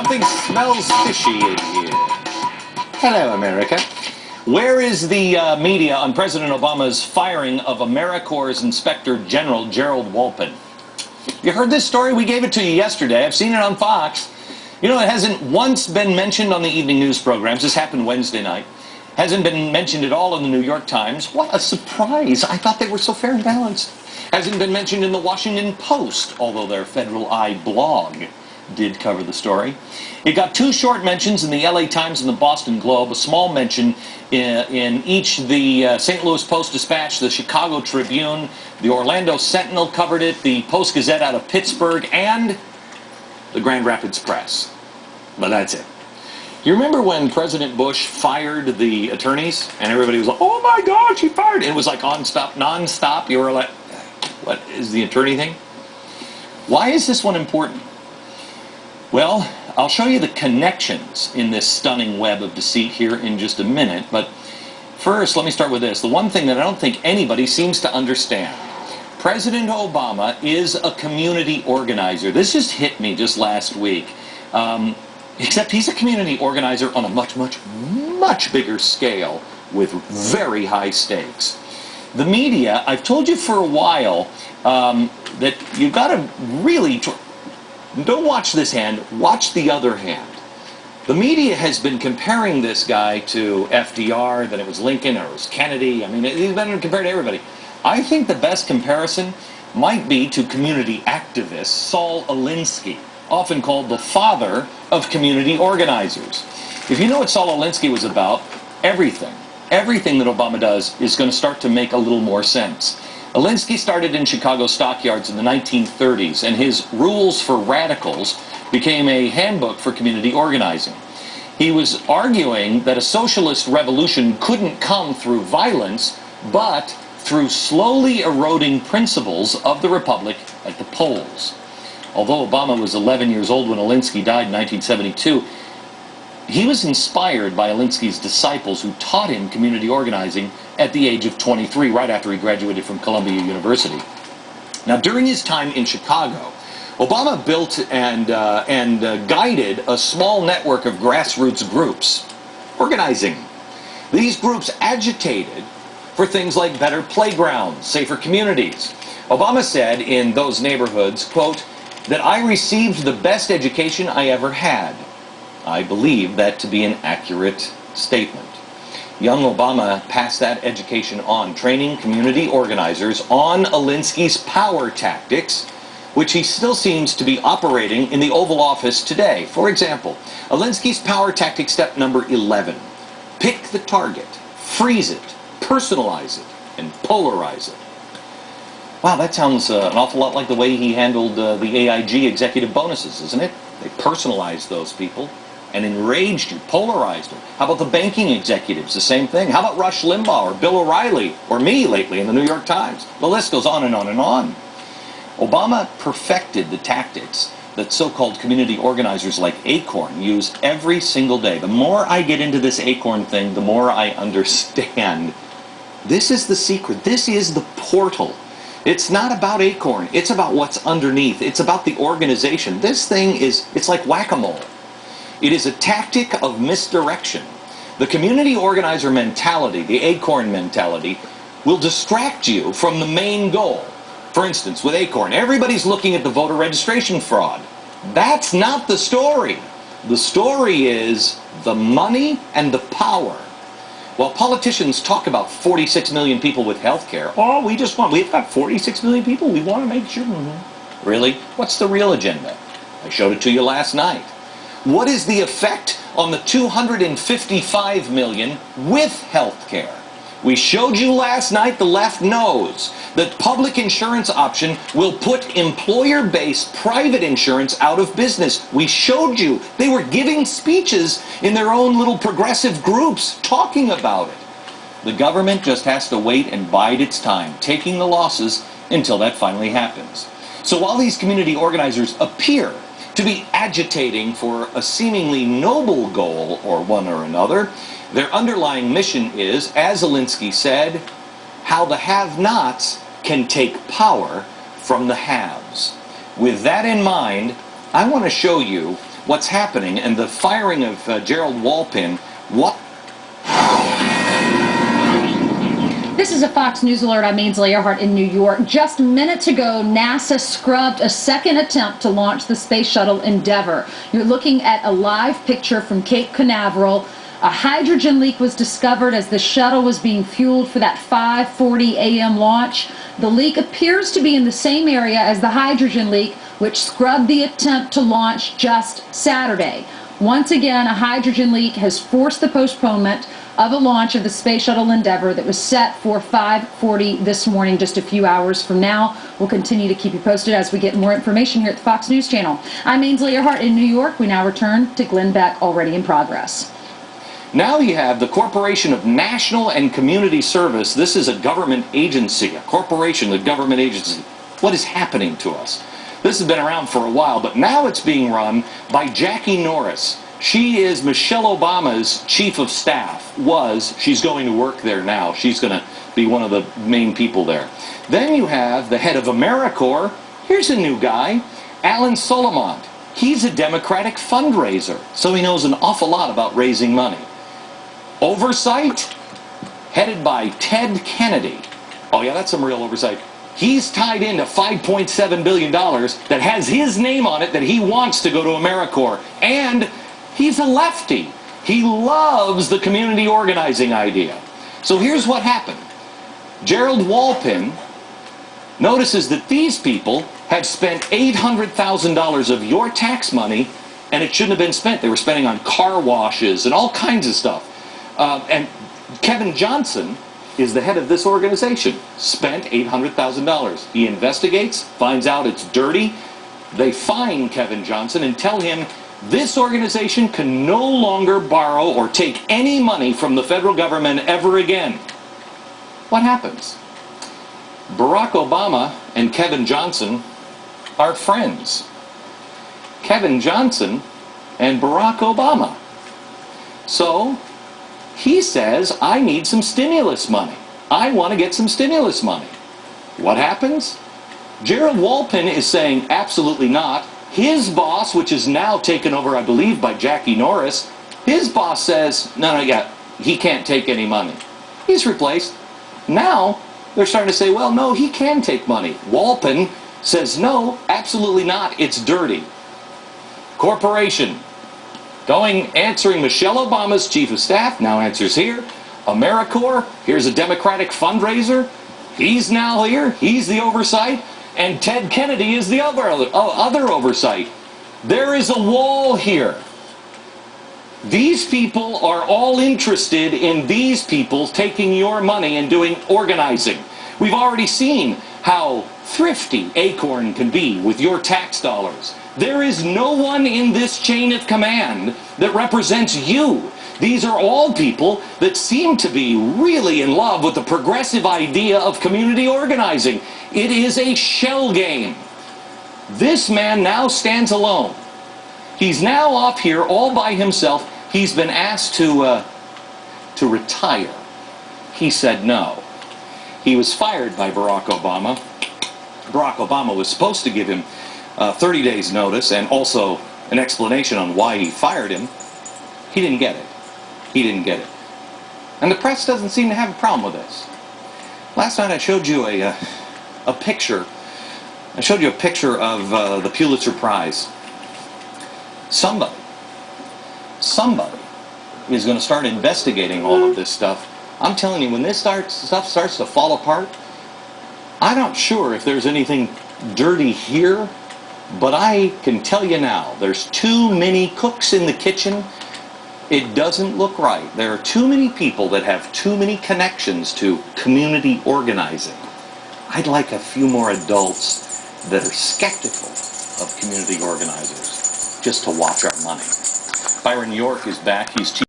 Something smells fishy in here. Hello, America. Where is the media on President Obama's firing of AmeriCorps' Inspector General Gerald Walpin? You heard this story? We gave it to you yesterday. I've seen it on Fox. You know, it hasn't once been mentioned on the evening news programs. This happened Wednesday night. Hasn't been mentioned at all in the New York Times. What a surprise. I thought they were so fair and balanced. Hasn't been mentioned in the Washington Post, although their Federal Eye blog did cover the story. It got two short mentions in the LA Times and the Boston Globe, a small mention in each the St. Louis Post-Dispatch, the Chicago Tribune, the Orlando Sentinel covered it, the Post-Gazette out of Pittsburgh, and the Grand Rapids Press. But that's it. You remember when President Bush fired the attorneys and everybody was like, oh my God, she fired? And it was like non-stop. You were like, what is the attorney thing? Why is this one important? Well, I'll show you the connections in this stunning web of deceit here in just a minute, but first let me start with this. The one thing that I don't think anybody seems to understand. President Obama is a community organizer. This just hit me just last week. Except he's a community organizer on a much, much, much bigger scale with very high stakes. The media, I've told you for a while that you've got to really... Don't watch this hand, watch the other hand. The media has been comparing this guy to FDR, then it was Lincoln, or it was Kennedy. I mean, he's been compared to everybody. I think the best comparison might be to community activist Saul Alinsky, often called the father of community organizers. If you know what Saul Alinsky was about, everything that Obama does is going to start to make a little more sense. Alinsky started in Chicago stockyards in the 1930s, and his Rules for Radicals became a handbook for community organizing. He was arguing that a socialist revolution couldn't come through violence, but through slowly eroding principles of the republic at the polls. Although Obama was 11 years old when Alinsky died in 1972, he was inspired by Alinsky's disciples who taught him community organizing at the age of 23, right after he graduated from Columbia University. Now, during his time in Chicago, Obama built and guided a small network of grassroots groups organizing. These groups agitated for things like better playgrounds, safer communities. Obama said in those neighborhoods, quote, that I received the best education I ever had. I believe that to be an accurate statement. Young Obama passed that education on, training community organizers on Alinsky's power tactics, which he still seems to be operating in the Oval Office today. For example, Alinsky's power tactic step number 11. Pick the target, freeze it, personalize it, and polarize it. Wow, that sounds an awful lot like the way he handled the AIG executive bonuses, isn't it? They personalized those people and enraged you, polarized them. How about the banking executives? The same thing. How about Rush Limbaugh or Bill O'Reilly or me lately in the New York Times? The list goes on and on and on. Obama perfected the tactics that so-called community organizers like Acorn use every single day. The more I get into this Acorn thing, the more I understand. This is the secret. This is the portal. It's not about Acorn. It's about what's underneath. It's about the organization. This thing is, it's like whack-a-mole. It is a tactic of misdirection. The community organizer mentality, the Acorn mentality, will distract you from the main goal. For instance, with Acorn, everybody's looking at the voter registration fraud. That's not the story. The story is the money and the power. While politicians talk about 46 million people with health care, oh, we've got 46 million people, we want to make sure. Really? What's the real agenda? I showed it to you last night. What is the effect on the 255 million with health care? We showed you last night the left knows that public insurance option will put employer-based private insurance out of business. We showed you they were giving speeches in their own little progressive groups talking about it. The government just has to wait and bide its time, taking the losses until that finally happens. So while these community organizers appear to be agitating for a seemingly noble goal or one or another, their underlying mission is, as Alinsky said, how the have-nots can take power from the haves. With that in mind, I want to show you what's happening and the firing of Gerald Walpin. What? This is a Fox News alert. I'm Ainsley Earhart in New York. Just minutes ago, NASA scrubbed a second attempt to launch the space shuttle Endeavour. You're looking at a live picture from Cape Canaveral. A hydrogen leak was discovered as the shuttle was being fueled for that 5:40 a.m. launch. The leak appears to be in the same area as the hydrogen leak, which scrubbed the attempt to launch just Saturday. Once again, a hydrogen leak has forced the postponement of a launch of the Space Shuttle Endeavour that was set for 5:40 this morning, just a few hours from now. We'll continue to keep you posted as we get more information here at the Fox News Channel. I'm Ainsley Earhart in New York. We now return to Glenn Beck, already in progress. Now you have the Corporation of National and Community Service. This is a government agency, a corporation, a government agency. What is happening to us? This has been around for a while, but now it's being run by Jackie Norris. She is Michelle Obama's chief of staff. She's going to work there now. She's going to be one of the main people there. Then you have the head of AmeriCorps. Here's a new guy, Alan Solomont. He's a Democratic fundraiser, so he knows an awful lot about raising money. Oversight, headed by Ted Kennedy. Oh yeah, that's some real oversight. He's tied into $5.7 billion that has his name on it that he wants to go to AmeriCorps. And he's a lefty. He loves the community organizing idea. So here's what happened. Gerald Walpin notices that these people have spent $800,000 of your tax money, and it shouldn't have been spent. They were spending on car washes and all kinds of stuff. And Kevin Johnson is the head of this organization, spent $800,000. He investigates, finds out it's dirty. They fine Kevin Johnson and tell him this organization can no longer borrow or take any money from the federal government ever again. What happens? Barack Obama and Kevin Johnson are friends. Kevin Johnson and Barack Obama. So he says, I need some stimulus money. I want to get some stimulus money. What happens? Gerald Walpin is saying absolutely not. His boss, which is now taken over, I believe, by Jackie Norris, his boss says, no, he can't take any money. He's replaced. Now they're starting to say, well, no, he can take money. Walpin says, no, absolutely not. It's dirty. Corporation. Answering Michelle Obama's chief of staff, now answers here. AmeriCorps, here's a Democratic fundraiser. He's now here. He's the oversight. And Ted Kennedy is the other oversight. There is a wall here. These people are all interested in these people taking your money and doing organizing. We've already seen how thrifty Acorn can be with your tax dollars. There is no one in this chain of command that represents you. These are all people that seem to be really in love with the progressive idea of community organizing. It is a shell game. This man now stands alone. He's now off here all by himself. He's been asked to retire. He said no. He was fired by Barack Obama. Barack Obama was supposed to give him 30 days notice and also an explanation on why he fired him. He didn't get it. He didn't get it. And the press doesn't seem to have a problem with this. Last night I showed you a picture. I showed you a picture of the Pulitzer Prize. Somebody is going to start investigating all of this stuff. I'm telling you, when this stuff starts to fall apart, I'm not sure if there's anything dirty here, but I can tell you now, there's too many cooks in the kitchen. It doesn't look right. There are too many people that have too many connections to community organizing. I'd like a few more adults that are skeptical of community organizers just to watch our money. Byron York is back. He's chief